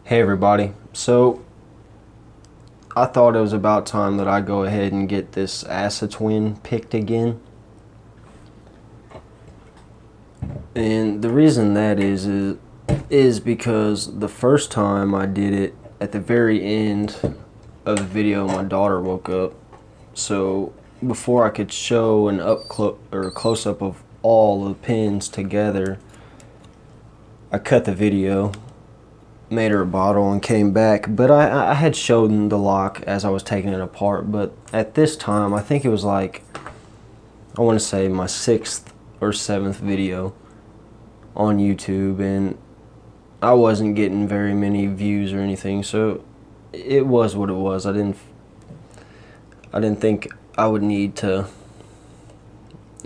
Hey everybody, so I thought it was about time that I go ahead and get this Assa twin picked again. And the reason that is because the first time I did it, at the very end of the video, my daughter woke up. So before I could show an close up of all the pins together, I cut the video, made her a bottle, and came back. But I had shown the lock as I was taking it apart. But at this time, I think it was like, I want to say my 6th or 7th video on YouTube, and I wasn't getting very many views or anything, so it was what it was. I didn't think I would need to,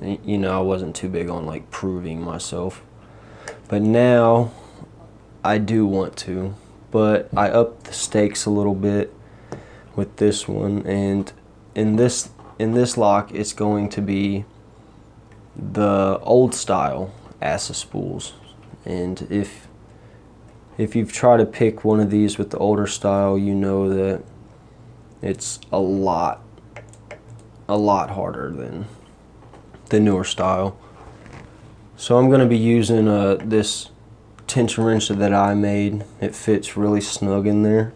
I wasn't too big on like proving myself. But now I do want to, but I upped the stakes a little bit with this one, and in this lock it's going to be the old style Assa spools. And if you've tried to pick one of these with the older style, you know that it's a lot harder than the newer style. So I'm going to be using this tension wrench that I made. It fits really snug in there.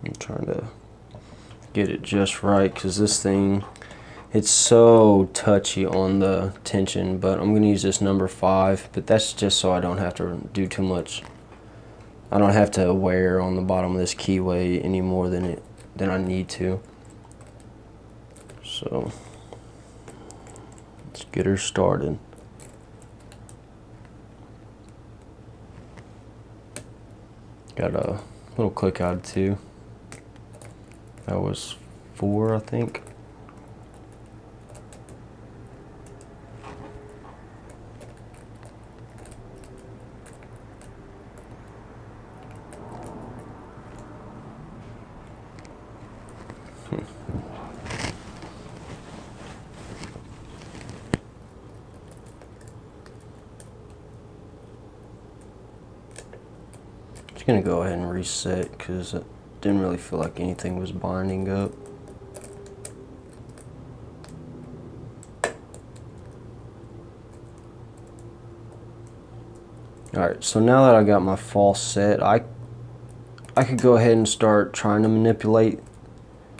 I'm trying to get it just right because this thing, it's so touchy on the tension. But I'm going to use this number 5, but that's just so I don't have to do too much. I don't have to wear on the bottom of this keyway any more than I need to. So let's get her started. Got a little click out too. That was 4, I think. Just gonna go ahead and reset because it didn't really feel like anything was binding up. Alright, so now that I got my false set, I could go ahead and start trying to manipulate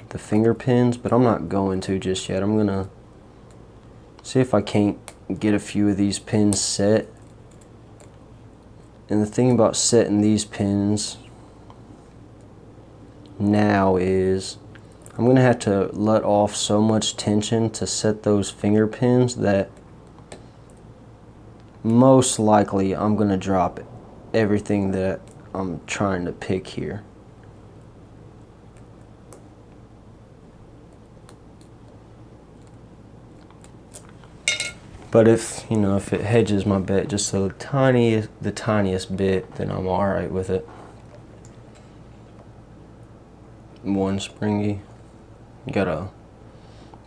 the finger pins, but I'm not going to just yet. I'm gonna see if I can't get a few of these pins set. And the thing about setting these pins now is I'm gonna have to let off so much tension to set those finger pins that most likely I'm gonna drop everything that I'm trying to pick here. But if it hedges my bet just the tiniest bit, then I'm alright with it. 1 springy. Got a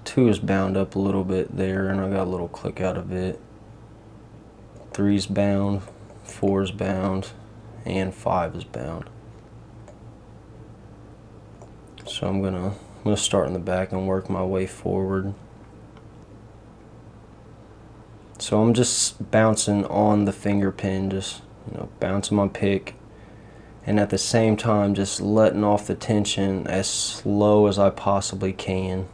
2 is bound up a little bit there, and I got a little click out of it. 3's bound, 4's bound, and 5 is bound. So I'm gonna start in the back and work my way forward. So I'm just bouncing on the finger pin, just bouncing my pick, and at the same time just letting off the tension as slow as I possibly can.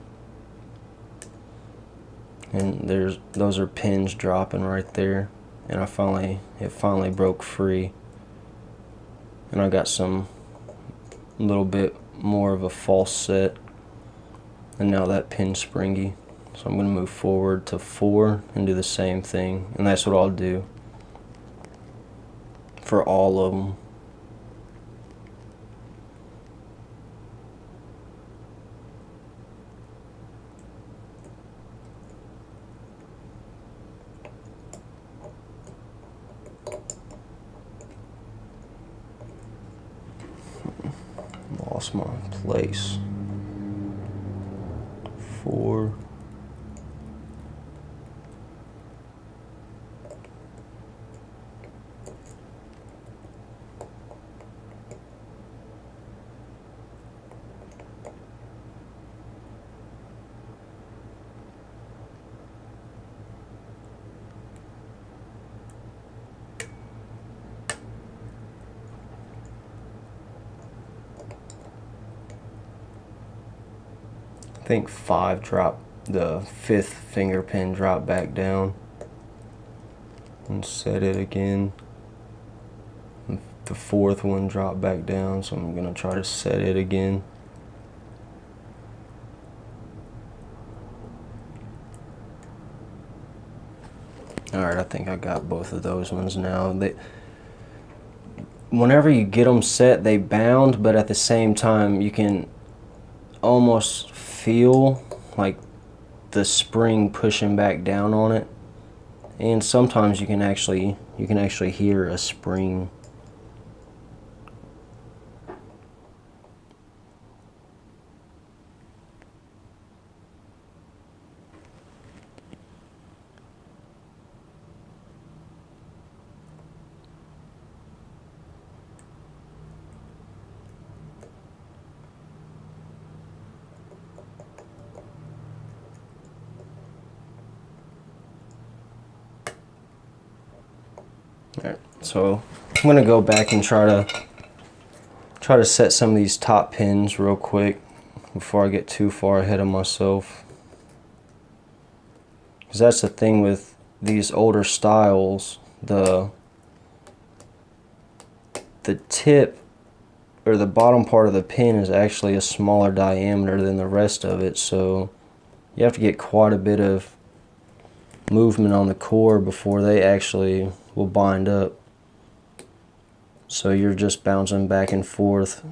And those are pins dropping right there, and it finally broke free, and I got some little bit more of a false set, and now that pin's springy. So I'm going to move forward to 4 and do the same thing, and that's what I'll do for all of them. Lost my place. 4. think 5 drop, the 5th finger pin drop back down, and set it again. The 4th one dropped back down, so I'm gonna try to set it again. Alright, I think I got both of those ones now. Whenever you get them set, they bound, but at the same time you can almost feel like the spring pushing back down on it, and sometimes you can actually hear a spring. Alright, so I'm gonna go back and try to set some of these top pins real quick before I get too far ahead of myself. Because that's the thing with these older styles, the tip or the bottom part of the pin is actually a smaller diameter than the rest of it, so you have to get quite a bit of movement on the core before they actually will bind up. So you're just bouncing back and forth,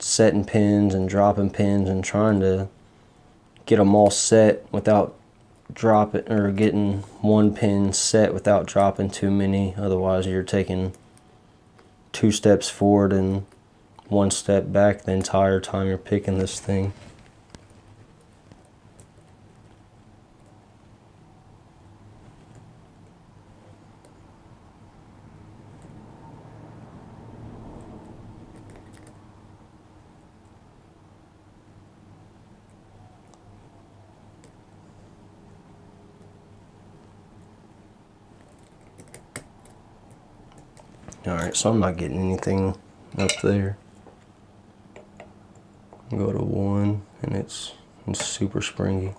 setting pins and dropping pins and trying to get them all set without dropping, or getting one pin set without dropping too many. Otherwise you're taking 2 steps forward and 1 step back the entire time you're picking this thing. Alright, so I'm not getting anything up there. Go to 1 and it's super springy.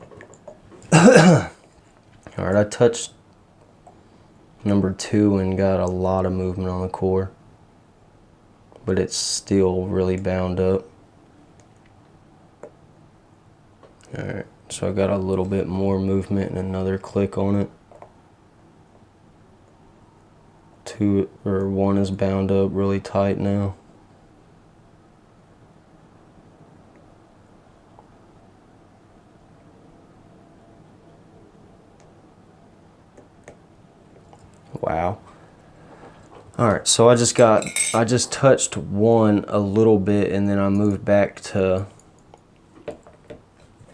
Alright, I touched number 2 and got a lot of movement on the core, but it's still really bound up. Alright, so I got a little bit more movement and another click on it. 1 is bound up really tight now. Wow. Alright, so I just touched 1 a little bit, and then I moved back to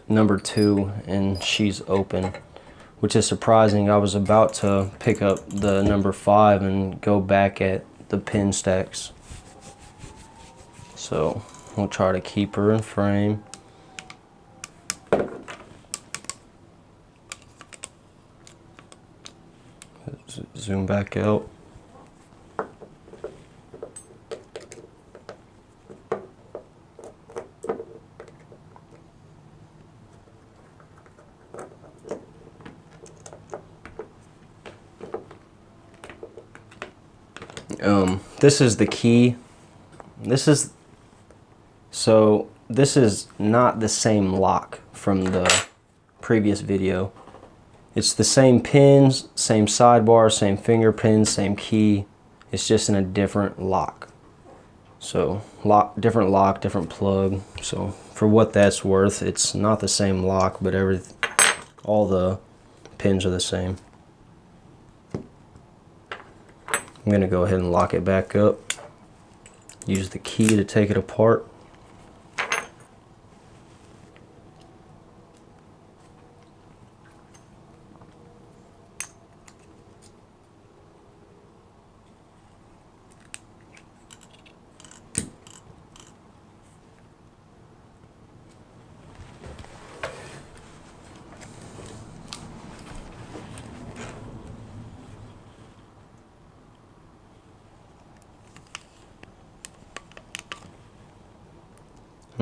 number 2 and she's open, which is surprising. I was about to pick up the number 5 and go back at the pin stacks. So we'll try to keep her in frame. Zoom back out. This is the key. This is not the same lock from the previous video. It's the same pins, same sidebar, same finger pins, same key. It's just in a different lock. So different lock, different plug. So for what that's worth, it's not the same lock, but all the pins are the same. I'm going to go ahead and lock it back up. Use the key to take it apart.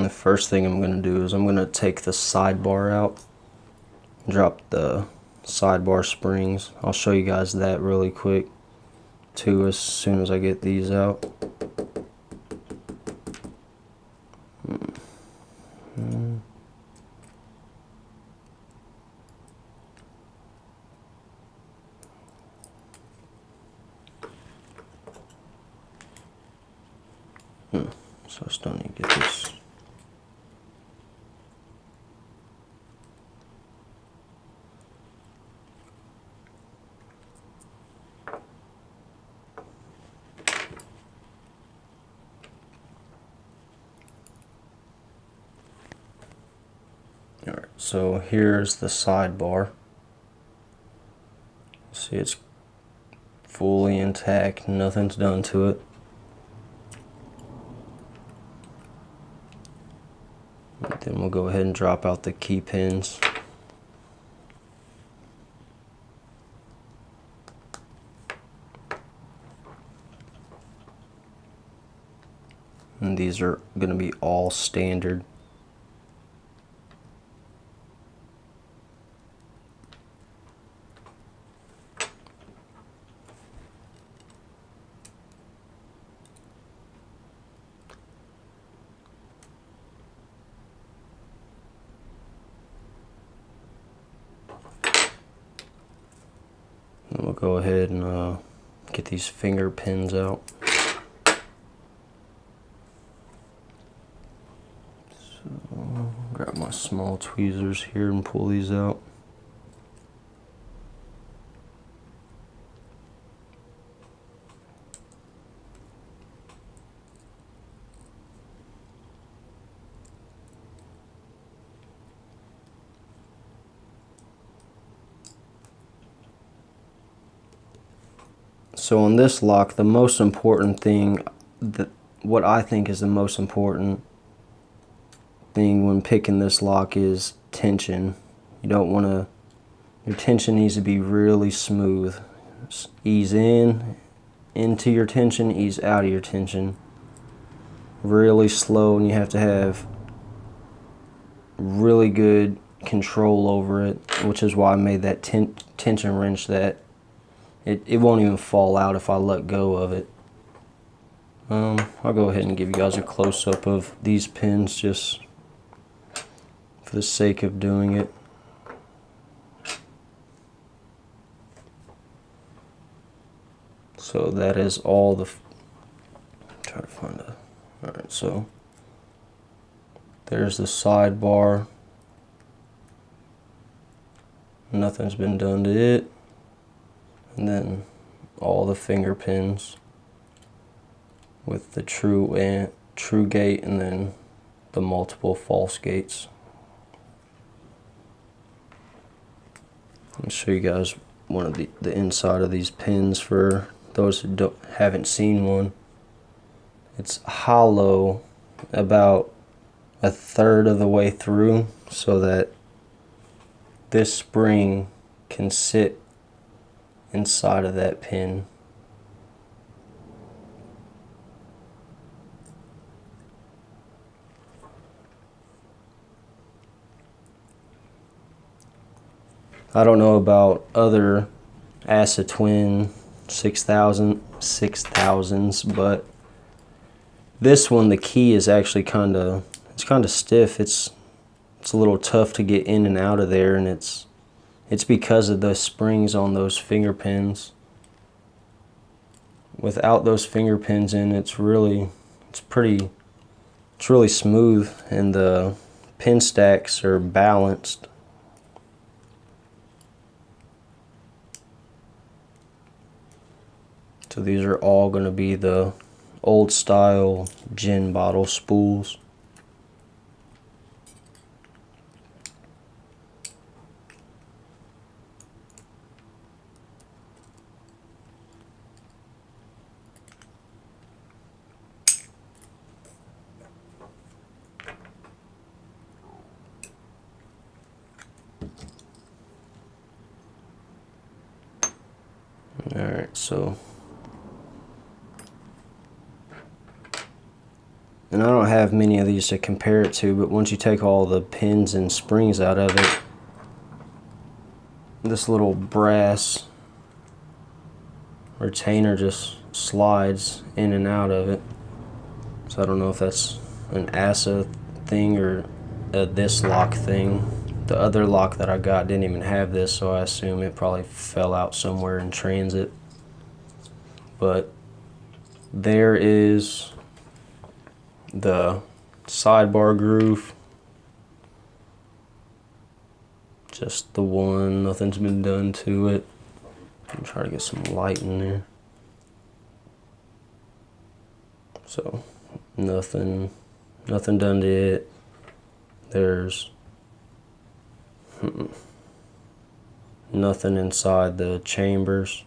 the first thing I'm going to do is I'm going to take the sidebar out, drop the sidebar springs. I'll show you guys that really quick too as soon as I get these out. So I still need to get this. Alright, so here's the sidebar. See, it's fully intact, nothing's done to it. Then we'll go ahead and drop out the key pins. And these are going to be all standard. And we'll go ahead and get these finger pins out. So grab my small tweezers here and pull these out. So on this lock, the most important thing, what I think is the most important thing when picking this lock is tension. You don't want to, your tension needs to be really smooth. Just ease into your tension, ease out of your tension. Really slow, and you have to have really good control over it, which is why I made that tension wrench that it won't even fall out if I let go of it. I'll go ahead and give you guys a close-up of these pins just for the sake of doing it. So that is all the, try to find a, alright, so there's the sidebar. Nothing's been done to it. And then all the finger pins with the true gate and then the multiple false gates. I'll show you guys one of the inside of these pins for those who haven't seen one. It's hollow about a third of the way through so that this spring can sit inside of that pin. I don't know about other Assa twin 6000s, but this one, the key is actually kind of stiff. It's a little tough to get in and out of there, and it's because of the springs on those finger pins. Without those finger pins in, it's really smooth, and the pin stacks are balanced. So these are all going to be the old style gin bottle spools. Alright, so and I don't have many of these to compare it to, but once you take all the pins and springs out of it, this little brass retainer just slides in and out of it. So I don't know if that's an Assa thing or this lock thing. The other lock that I got didn't even have this, so I assume it probably fell out somewhere in transit. But there is the sidebar groove. Just the one, nothing's been done to it. I'm trying to get some light in there. So nothing done to it. There's nothing inside the chambers.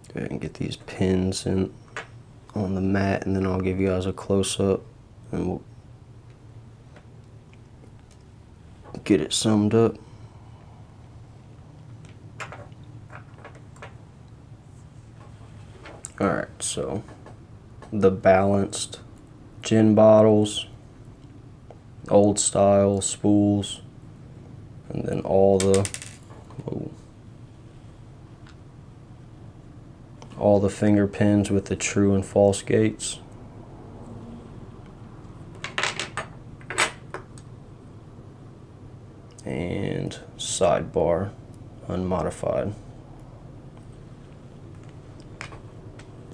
Go ahead and get these pins in on the mat, and then I'll give you guys a close-up and we'll get it summed up. Alright, so the balanced gin bottles, old style spools, and then all the finger pins with the true and false gates. And sidebar unmodified.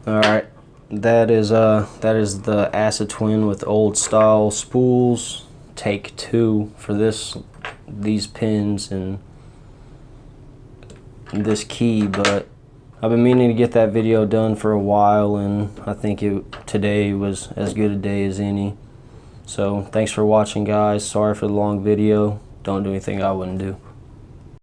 Alright, that is the Assa twin with old style spools. Take 2 for these pins and this key, but I've been meaning to get that video done for a while, and I think today was as good a day as any. So thanks for watching, guys. Sorry for the long video. Don't do anything I wouldn't do.